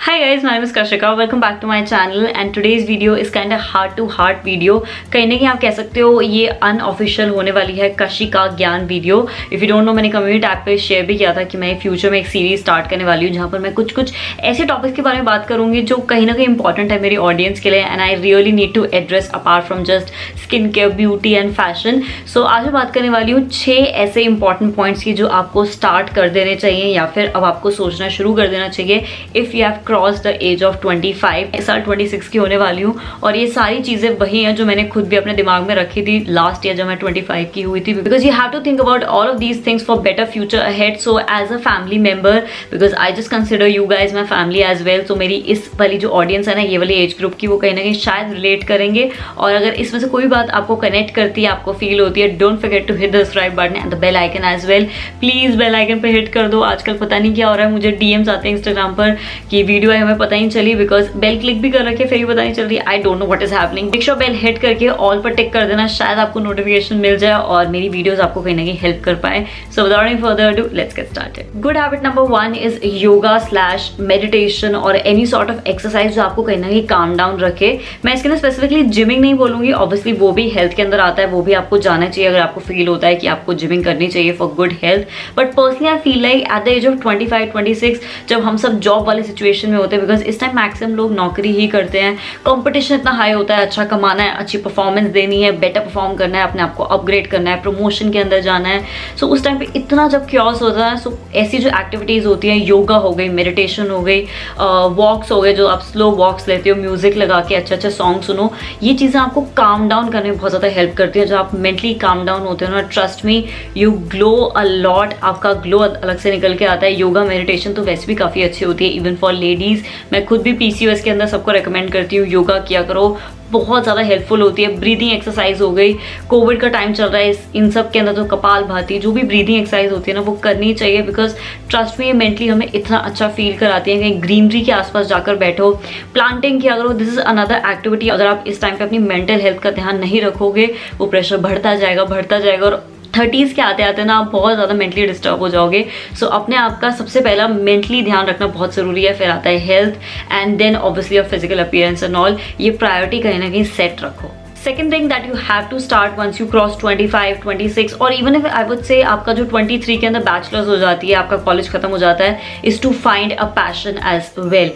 Hi guys, my name is Kashika. Welcome back to my channel and today's video is kind of heart to heart video. कहीं ना कहीं आप कह सकते हो ये अनऑफिशियल होने वाली है कशिका ज्ञान video. If you don't no, मैंने कम्युनिटी ऐप पे शेयर भी किया था कि मैं फ्यूचर में एक सीरीज स्टार्ट करने वाली हूँ जहाँ पर मैं कुछ ऐसे टॉपिक्स के बारे में बात करूँगी जो कहीं ना कहीं इंपॉर्टेंट है मेरी ऑडियंस के लिए and I really need to address apart from just skin care, beauty and fashion. So आज मैं बात करने वाली हूँ 6 ऐसे इंपॉर्टेंट पॉइंट्स की जो आपको स्टार्ट कर देने चाहिए या फिर अब आपको सोचना शुरू कर देना चाहिए if you have cross the age of 25. इस साल 26 की होने वाली हूँ और ये सारी चीज़ें वही हैं जो मैंने खुद भी अपने दिमाग में रखी थी लास्ट ईयर जब मैं 25 की हुई थी. Because you have to think about all of these things for better future ahead. So as a family member, because I just consider you guys my family as well. So मेरी इस वाली जो audience है ना, ये वाली age group की, वो कहीं ना कहीं शायद रिलेट करेंगे. और अगर इसमें से कोई बात आपको कनेक्ट करती है, आपको फील होती है, don't forget to hit the subscribe button and the bell icon as well. Please bell icon पे हिट कर दो. आजकल पता नहीं क्या हो रहा है, मुझे डीएम्स आते हैं इंस्टाग्राम पर कि वीडियो है, हमें पता ही नहीं चली बिकॉज बेल क्लिक भी कर रखे फिर भी पता नहीं चल रही. I don't know what is happening. Make sure bell hit करके ऑल पर टिक कर देना, शायद आपको नोटिफिकेशन मिल जाए और मेरी वीडियोस आपको कहीं ना कहीं हेल्प कर पाए. So without any further ado, let's get started. Good habit number 1 is yoga slash meditation और एनी सॉर्ट ऑफ एक्सरसाइज जो आपको कहीं ना कहीं काम डाउन रखे. मैं इसके अंदर स्पेसिफिकली जिमिंग नहीं बोलूंगी, ऑब्वियसली वो भी हेल्थ के अंदर आता है, वो भी आपको जाना चाहिए अगर आपको फील होता है कि आपको जिमिंग करनी चाहिए for good health. But personally I feel like at the age of 25-26 जब हम सब जॉब वाले सिचुएशन में होते हैं, बिकॉज इस टाइम मैक्सिमम लोग नौकरी ही करते हैं, कंपटीशन इतना हाई होता है, अच्छा कमाना है, अच्छी परफॉर्मेंस देनी है, बेटर परफॉर्म करना है, अपने आप को अपग्रेड करना है, प्रमोशन के अंदर जाना है. सो उस टाइम पे इतना जब क्योस होता है, सो ऐसी जो एक्टिविटीज़ होती हैं, योगा हो गई, मेडिटेशन हो गई, वॉक्स हो गए, जो आप स्लो वॉक्स लेते हो, म्यूजिक लगा के अच्छे सॉन्ग सुनो, ये चीज़ें आपको काम डाउन करने में बहुत ज़्यादा हेल्प करती हैं. जब आप मेंटली काम डाउन होते हो ना, trust me, you glow a lot. आपका ग्लो अलग से निकल के आता है. योगा मेडिटेशन तो वैसे भी काफ़ी अच्छी होती है इवन फॉर लेडीज़. मैं खुद भी पीसीओएस के अंदर सबको रेकमेंड करती हूँ, योगा किया करो, बहुत ज़्यादा हेल्पफुल होती है. ब्रीदिंग एक्सरसाइज हो गई, कोविड का टाइम चल रहा है, इन सब के अंदर तो कपाल भाती, जो भी ब्रीदिंग एक्सरसाइज होती है ना, वो करनी चाहिए. बिकॉज ट्रस्ट में ये मेंटली हमें इतना अच्छा फील कराती है. कहीं ग्रीनरी के आसपास जाकर बैठो, प्लांटिंग किया करो. This is another activity. अगर आप इस टाइम पे अपनी मेंटल हेल्थ का ध्यान नहीं रखोगे, वो प्रेशर बढ़ता जाएगा और 30s के आते आते ना आप बहुत ज़्यादा मेंटली डिस्टर्ब हो जाओगे. सो अपने आप का सबसे पहला मेंटली ध्यान रखना बहुत ज़रूरी है. फिर आता है health and then obviously your physical appearance and all. ये प्रायोरिटी कहीं ना कहीं सेट रखो. Second thing that you have to start once you cross 25, 26 और even if I would say आपका जो 23 के अंदर बैचलर्स हो जाती है, आपका कॉलेज खत्म हो जाता है, is to find a passion as well.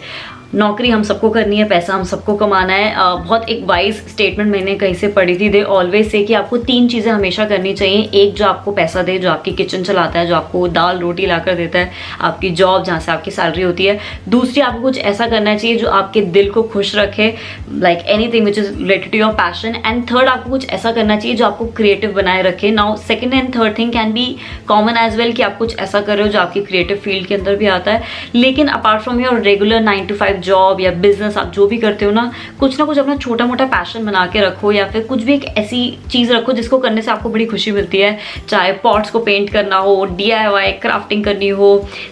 नौकरी हम सबको करनी है, पैसा हम सबको कमाना है. बहुत एक वाइज स्टेटमेंट मैंने कहीं से पढ़ी थी. दे ऑलवेज से कि आपको 3 चीज़ें हमेशा करनी चाहिए. एक जो आपको पैसा दे, जो आपकी किचन चलाता है, जो आपको दाल रोटी लाकर देता है, आपकी जॉब जहाँ से आपकी सैलरी होती है. दूसरी, आपको कुछ ऐसा करना चाहिए जो आपके दिल को खुश रखे, like anything which is related to your passion. And third, आपको कुछ ऐसा करना चाहिए जो आपको क्रिएटिव बनाए रखे. Now second and third thing can be common as well कि आप कुछ ऐसा कर रहे हो जो आपकी क्रिएटिव फील्ड के अंदर भी आता है. लेकिन apart from your regular 9 to 5 job या बिजनेस, आप जो भी करते हो ना कुछ अपना छोटा मोटा पैशन बना के रखो या फिर कुछ भी एक ऐसी चीज़ रखो जिसको करने से आपको बड़ी खुशी मिलती है. चाहे पॉट्स को पेंट करना हो, DIY क्राफ्टिंग करनी हो,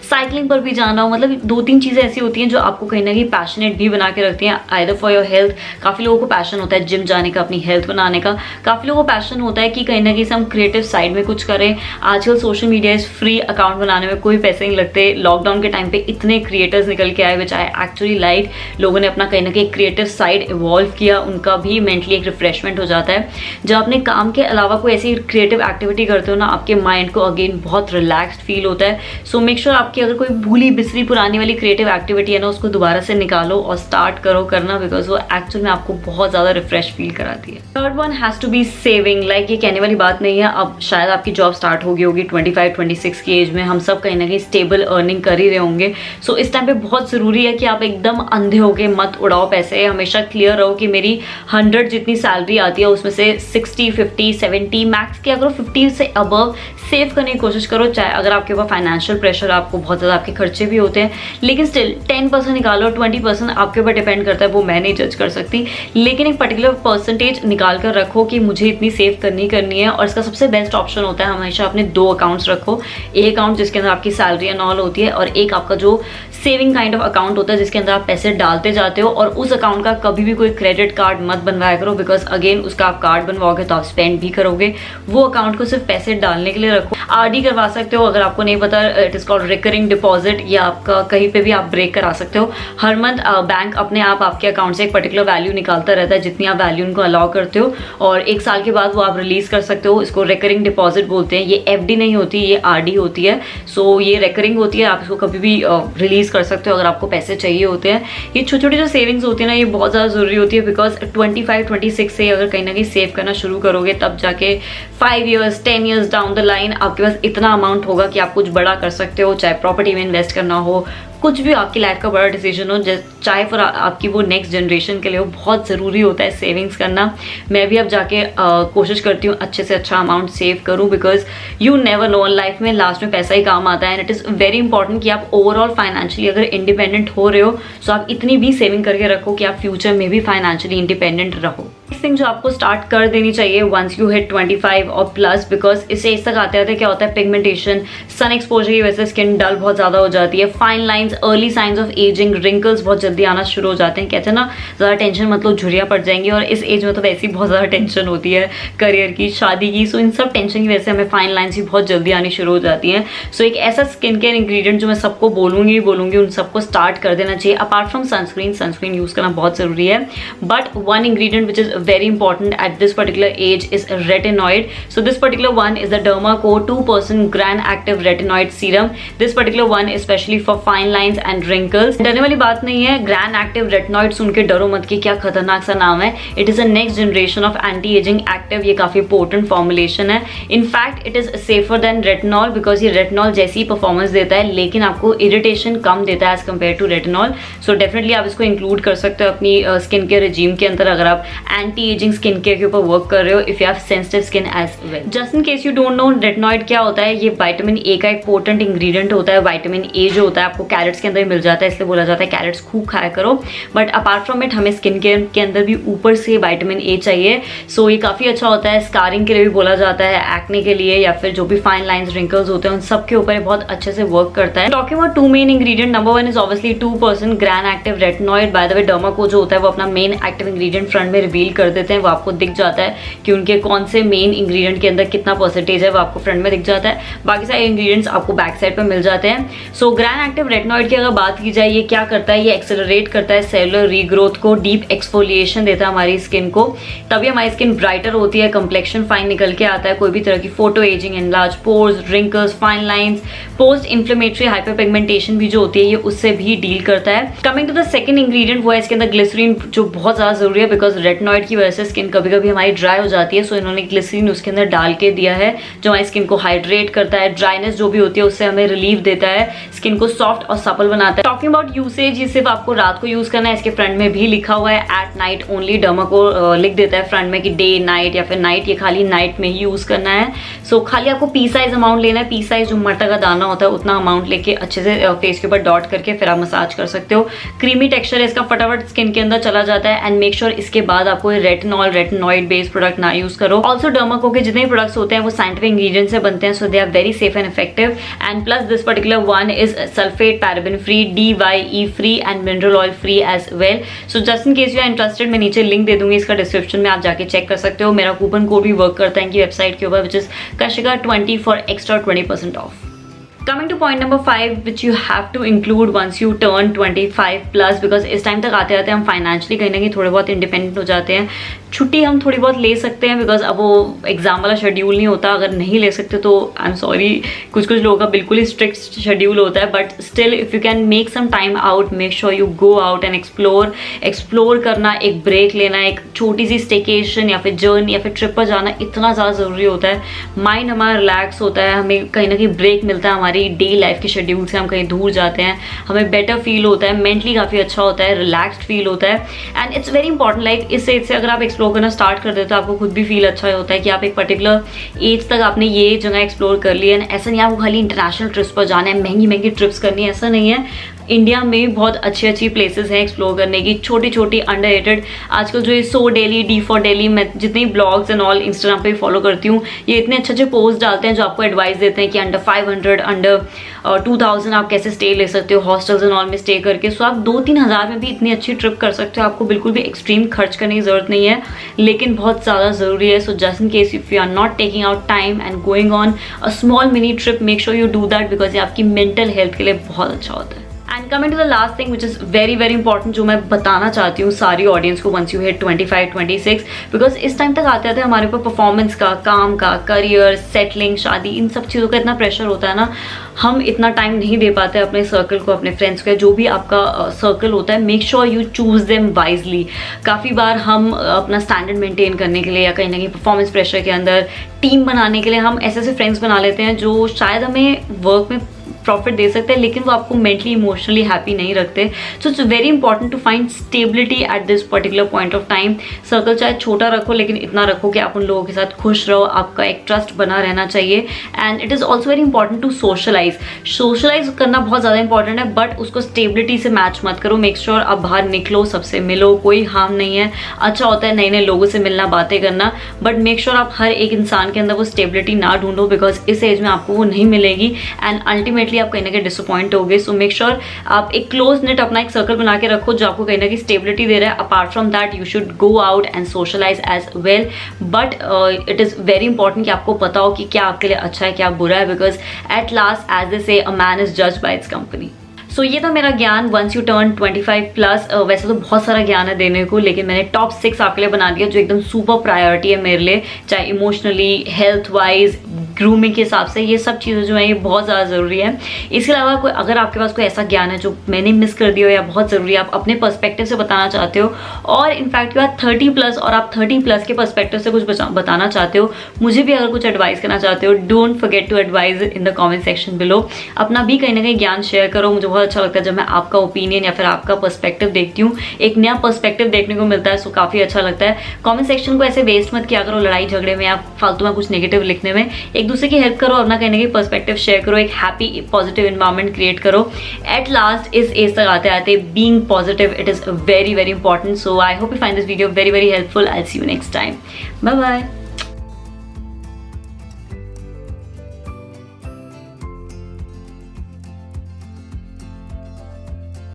साइकिलिंग पर भी जाना हो. मतलब 2-3 चीज़ें ऐसी होती हैं जो आपको कहीं ना कहीं पैशनेट भी बना के रखती हैं. आइदर फॉर योर हेल्थ, काफ़ी लोगों को पैशन होता है जिम जाने का, अपनी हेल्थ बनाने का. काफ़ी लोगों को पैशन होता है कि कहीं ना कहीं से हम क्रिएटिव साइड में कुछ करें. आजकल social media is free, account बनाने में कोई पैसे नहीं लगते. लॉकडाउन के टाइम पे इतने क्रिएटर्स निकल के आए विच आई एक्चुअली लाइक. लोगों ने अपना कहीं ना कहीं क्रिएटिव साइड इवॉल्व किया, उनका भी मेंटली एक रिफ्रेशमेंट हो जाता है. जब अपने काम के अलावा कोई ऐसी क्रिएटिव एक्टिविटी करते हो ना, आपके माइंड को अगेन बहुत रिलैक्स्ड फील होता है. सो मेक श्योर आपकी अगर कोई भूली बिसरी पुरानी वाली क्रिएटिव एक्टिविटी है ना, उसको दोबारा से निकालो और स्टार्ट करो करना, बिकॉज वो एक्चुअल में आपको बहुत ज़्यादा रिफ्रेश फील कराती है. Third one has to be saving. Like ये कहने वाली बात नहीं है, अब शायद आपकी जॉब स्टार्ट होगी 25-26 की एज में. हम सब कहीं ना कहीं स्टेबल अर्निंग कर ही रहे होंगे. सो इस टाइम पे बहुत ज़रूरी है कि आप एकदम अंधे होके मत उड़ाओ पैसे. हमेशा क्लियर रहो कि मेरी 100 जितनी सैलरी आती है उसमें से 60, 50, 70 मैक्स किया करो, 50 से अबव सेव करने की कोशिश करो. चाहे अगर आपके पास फाइनेंशियल प्रेशर, आपको बहुत ज़्यादा आपके खर्चे भी होते हैं, लेकिन स्टिल 10% निकालो, 20% आपके ऊपर डिपेंड करता है, वो मैं नहीं जज कर सकती. लेकिन एक पर्टिकुलर परसेंटेज निकाल कर रखो कि मुझे इतनी सेव करनी है. और इसका सबसे बेस्ट ऑप्शन होता है हमेशा अपने 2 अकाउंट्स रखो. एक अकाउंट जिसके अंदर आपकी सैलरी एंड ऑल होती है और एक आपका जो सेविंग काइंड ऑफ अकाउंट होता है जिसके अंदर आप पैसे डालते जाते हो, और उस अकाउंट का कभी भी कोई क्रेडिट कार्ड मत बनवाया करो, बिकॉज अगेन उसका आप कार्ड बनवाओगे तो आप स्पेंड भी करोगे। वो अकाउंट को सिर्फ पैसे डालने के लिए रखो। आरडी करवा सकते हो, अगर आपको नहीं पता it is called recurring deposit, या आपका कहीं पे भी आप ब्रेक करा सकते हो। हर मंथ बैंक अपने आप आपके अकाउंट से एक पर्टिकुलर वैल्यू निकालता रहता है, जितनी आप वैल्यू उनको अलाउ करते हो, और 1 साल के बाद वो आप रिलीज कर सकते हो। इसको रिकरिंग डिपॉजिट बोलते हैं। ये एफडी नहीं होती, ये आरडी होती है। सो ये रिकरिंग होती है, आप इसको कभी भी रिलीज कर सकते हो अगर आपको पैसे चाहिए होते हैं। ये छोटी छोटी जो सेविंग्स होती है ना, ये बहुत ज़्यादा ज़रूरी होती है, बिकॉज 25-26 से अगर कहीं ना कहीं सेव करना शुरू करोगे, तब जाके 5 years 10 years down the line आपके पास इतना अमाउंट होगा कि आप कुछ बड़ा कर सकते हो, चाहे प्रॉपर्टी में इन्वेस्ट करना हो, कुछ भी आपकी लाइफ का बड़ा डिसीजन हो, चाहे फिर आपकी वो नेक्स्ट जनरेशन के लिए हो। बहुत ज़रूरी होता है सेविंग्स करना। मैं भी अब जाके कोशिश करती हूँ अच्छे से अच्छा अमाउंट सेव करूँ, because you never know, life में लास्ट में पैसा ही काम आता है। And it is very important कि आप ओवरऑल फाइनेंशियली अगर इंडिपेंडेंट हो रहे हो, तो आप इतनी भी सेविंग करके रखो कि आप फ्यूचर में भी फाइनेंशियली इंडिपेंडेंट रहो। नेक्स्ट थिंग जो आपको स्टार्ट कर देनी चाहिए वंस यू हिट 25 और प्लस, बिकॉज इससे इस तक आते आते क्या होता है, पिगमेंटेशन, सन एक्सपोजर की वजह से स्किन डल बहुत ज़्यादा हो जाती है, fine lines, early signs of ageing, wrinkles बहुत जल्दी आना शुरू हो जाते हैं। कहते हैं ना, ज़्यादा टेंशन मतलब झुर्रियाँ पड़ जाएंगी, और इस एज में तो वैसे ही बहुत ज़्यादा टेंशन होती है करियर की, शादी की। सो इन सब टेंशन की वजह से हमें फाइन लाइंस भी बहुत जल्दी आनी शुरू हो जाती हैं। सो एक ऐसा स्किन केयर इंग्रेडिएंट जो मैं सबको बोलूँगी उन सबको स्टार्ट कर देना चाहिए। अपार्ट फ्रॉम सनस्क्रीन यूज़ करना बहुत ज़रूरी है, but one ingredient which is very important at this particular age is retinoid. So this particular one is the Dermaco 2% Gran Active Retinoid Serum. This particular one is especially for fine lines and wrinkles. डरने वाली बात नहीं है, Gran Active Retinoid सुन के डरो मत कि क्या खतरनाक सा नाम है। It is a next generation of anti-aging active. ये काफी potent formulation है। In fact, it is safer than retinol because ये retinol जैसी परफॉर्मेंस देता है, लेकिन आपको इरिटेशन कम देता है as compared to retinol. So definitely आप इसको इंक्लूड कर सकते हो अपनी स्किन केयर रिजीम के अंदर, अगर आप एंटी एजिंग स्किन केयर के ऊपर वर्क कर रहे हो, if you have sensitive skin as well. Just in case you don't know, retinoid क्या होता है, ये विटामिन ए का एक पोटेंट इंग्रेडिएंट होता है। विटामिन ए जो होता है आपको कैरेट्स के अंदर मिल जाता है, इसलिए बोला जाता है कैरेट्स खूब खाया करो। बट अपार्ट फ्रॉम इट हमें स्किन केयर के अंदर भी ऊपर से विटामिन ए चाहिए। सो ये काफी अच्छा होता है, स्कारिंग के लिए भी बोला जाता है, एक्ने के लिए, या फिर जो भी फाइन लाइंस रिंकल्स होते हैं उन सब के ऊपर बहुत अच्छे से वर्क करता है। Talking about 2 main ingredient, number 1 is obviously 2% granactive retinoid. By the way Derma Co जो होता है वो अपना मेन एक्टिव इंग्रेडिएंट फ्रंट में रिवील कर देते हैं, वो आपको दिख जाता है कि उनके कौन से मेन इंग्रेडिएंट के अंदर कितना परसेंटेज है, वो आपको फ्रंट में दिख जाता है। बाकी सारे इंग्रेडिएंट्स आपको बैक साइड पे मिल जाते हैं। सो ग्रैन एक्टिव रेटिनॉइड की अगर बात की जाए, ये क्या करता है, ये एक्सेलरेट करता है सेलुलर रीग्रोथ को, डीप एक्सफोलिएशन देता है हमारी स्किन को, तभी हमारी स्किन ब्राइटर होती है, कंप्लेक्शन फाइन निकल के आता है, कोई भी तरह की photo ageing, enlarge pores, wrinkles, fine lines, post inflammatory hyperpigmentation भी जो होती है, ये उससे भी डील करता है। Coming to the second ingredient, वो है इसके अंदर ग्लिसरीन, जो बहुत ज्यादा जरूरी है, बिकॉज रेटिनॉइड की वजह से स्किन कभी कभी हमारी ड्राई हो जाती है। सो इन्होंने ग्लिसरीन उसके अंदर डाल के दिया है, जो हमारी स्किन को हाइड्रेट करता है, ड्राइनेस जो भी होती है उससे हमें रिलीफ देता है, स्किन को सॉफ्ट और सपल बनाता है। टॉकिंग अबाउट यूसेज, ये सिर्फ आपको रात को यूज करना है, इसके फ्रंट में भी लिखा हुआ है एट नाइट ओनली। डर्माको लिख देता है फ्रंट में कि डे नाइट या फिर नाइट, ये खाली नाइट में ही यूज करना है। सो खाली आपको पी साइज अमाउंट लेना है, पी साइज जो मटर का दाना होता है उतना अमाउंट लेके अच्छे से फेस के ऊपर डॉट करके फिर आप मसाज कर सकते हो। क्रीमी टेक्सचर है इसका, फटाफट स्किन के अंदर चला जाता है। एंड मेक श्योर इसके बाद आपको रेटिनॉल, रेटिनॉइड बेस्ड प्रोडक्ट ना यूज करो। ऑल्सो डर्माको के जितने प्रोडक्ट्स होते हैं वो साइंटिफिक इंग्रेडिएंट्स से बनते हैं, so they are very safe and effective. And plus this particular one is sulphate, paraben free, DYE free and mineral oil free as well. So just in case you are interested, मैं नीचे link दे दूंगी इसका description में, आप जाके check कर सकते हो। मेरा कूपन कोड भी वर्क करता है इनकी वेबसाइट के ऊपर, which is Kashika20 for extra 20% of. Coming to point number 5, which you have to include once you turn 25 plus, because इस टाइम तक आते आते हम फाइनेंशियली कहीं ना कहीं थोड़े बहुत इंडिपेंडेंट हो जाते हैं। छुट्टी हम थोड़ी बहुत ले सकते हैं, बिकॉज अब वो एग्जाम वाला शेड्यूल नहीं होता। अगर नहीं ले सकते तो आई एम सॉरी, कुछ लोगों का बिल्कुल ही स्ट्रिक्ट शेड्यूल होता है, but still if you can make some time out, make sure you go out and explore करना, एक ब्रेक लेना, एक छोटी सी स्टेकेशन या फिर जर्नी या फिर ट्रिप पर जाना इतना ज़्यादा ज़रूरी होता है। माइंड हमारा रिलैक्स होता है, हमें कहीं ना कहीं ब्रेक मिलता है, हमारी डे लाइफ के शेड्यूल से हम कहीं दूर जाते हैं, हमें बेटर फील होता है, मेंटली काफ़ी अच्छा होता है, रिलैक्स्ड फील होता है। And it's very important, like इससे अगर आप एक्सप्लोर करना स्टार्ट कर देते हो तो आपको खुद भी फील अच्छा होता है कि आप एक पर्टिकुलर एज तक आपने ये जगह एक्सप्लोर कर ली है। ऐसा नहीं आपको खाली इंटरनेशनल ट्रिप्स पर जाना है, महंगी महंगी ट्रिप्स करनी है, ऐसा नहीं है। इंडिया में बहुत अच्छी अच्छी प्लेसेस हैं एक्सप्लोर करने की, छोटी छोटी अंडररेटेड। आजकल जो ये so daily, D for daily, मैं जितनी ब्लॉग्स एंड ऑल इंस्टाग्राम पे फॉलो करती हूँ, ये इतने अच्छे अच्छे पोस्ट डालते हैं जो आपको एडवाइस देते हैं कि अंडर 500, अंडर 2000 आप कैसे स्टे ले सकते हो हॉस्टल्स एंड ऑल में स्टे करके। सो आप 2-3 हज़ार में भी इतनी अच्छी ट्रिप कर सकते हो, आपको बिल्कुल भी एक्सट्रीम खर्च करने की ज़रूरत नहीं है, लेकिन बहुत ज़्यादा ज़रूरी है। So just in case if you are not taking out time and going on a small mini trip, make sure you do that, because ये आपकी मेंटल हेल्थ के लिए बहुत अच्छा होता है। And coming to the last thing which is very very important, जो मैं बताना चाहती हूँ सारी ऑडियंस को वंस यू हिट 25-26, बिकॉज इस टाइम तक आते आते हमारे ऊपर परफॉर्मेंस का, काम का, करियर, सेटलिंग, शादी, इन सब चीज़ों का इतना प्रेशर होता है ना, हम इतना टाइम नहीं दे पाते अपने सर्कल को, अपने फ्रेंड्स को, जो भी आपका सर्कल होता है। Make sure you choose them wisely. काफ़ी बार हम अपना स्टैंडर्ड मेंटेन करने के लिए या कहीं ना कहीं परफॉर्मेंस प्रेशर के अंदर टीम बनाने के लिए हम ऐसे ऐसे फ्रेंड्स बना लेते हैं जो शायद हमें वर्क में प्रॉफिट दे सकते हैं, लेकिन वो आपको मेंटली इमोशनली हैप्पी नहीं रखते। So it's very important to find stability at this particular point of time. Circle चाहे छोटा रखो, लेकिन इतना रखो कि आप उन लोगों के साथ खुश रहो, आपका एक ट्रस्ट बना रहना चाहिए। And it is also very important to socialize करना बहुत ज़्यादा इंपॉर्टेंट है, बट उसको स्टेबिलिटी से मैच मत करो। मेक श्योर आप बाहर निकलो, सबसे मिलो, कोई हार्म नहीं है, अच्छा होता है नए नए लोगों से मिलना, बातें करना, बट मेक श्योर आप हर एक इंसान के अंदर वो स्टेबिलिटी ना ढूंढो, बिकॉज इस एज में आपको वो नहीं मिलेगी एंड अल्टीमेटली आप कहीं ना कहीं डिसअपॉइंट होगे। सो मेक श्योर आप एक क्लोज नेट अपना एक सर्कल बना के रखो जो आपको कहीं ना कहीं स्टेबिलिटी दे रहा है। Apart from that you should go out and socialize as well, but it is very important कि आपको पता हो कि क्या आपके लिए अच्छा है, क्या बुरा है, because at last as they say a man is judged by its company. So ये था मेरा ज्ञान वंस यू टर्न 25+। वैसे तो बहुत सारा ज्ञान है देने को, लेकिन मैंने टॉप 6 आपके लिए बना दिया जो एकदम सुपर प्रायोरिटी है मेरे लिए, चाहे इमोशनली, हेल्थ वाइज, ग्रूमिंग के हिसाब से। ये सब चीज़ें जो है ये बहुत ज़्यादा ज़रूरी है। इसके अलावा कोई अगर आपके पास कोई ऐसा ज्ञान है जो मैंने मिस कर दिया हो या बहुत ज़रूरी है, आप अपने पर्सपेक्टिव से बताना चाहते हो, और इनफैक्ट यू आर 30+ और आप 30+ के पर्सपेक्टिव से कुछ बताना चाहते हो, मुझे भी अगर कुछ एडवाइस करना चाहते हो, don't forget to advise in the comment section below. अपना भी कहीं ना कहीं ज्ञान शेयर करो, मुझे बहुत अच्छा लगता है जब मैं आपका ओपिनियन या फिर आपका पर्सपेक्टिव देखती हूँ, एक नया पर्सपेक्टिव देखने को मिलता है। सो काफ़ी अच्छा लगता है। कमेंट सेक्शन को ऐसे वेस्ट मत किया करो लड़ाई झगड़े में या फालतू में कुछ नेगेटिव लिखने में, एक दूसरे की हेल्प करो, अपना कहीं ना कहीं पर्सपेक्टिव शेयर करो, एक हैप्पी पॉजिटिव एनवायरनमेंट क्रिएट करो। एट लास्ट इस एज तक आते आते being positive, it is very very important. So I hope you find this video very very helpful. I see you next time. Bye bye.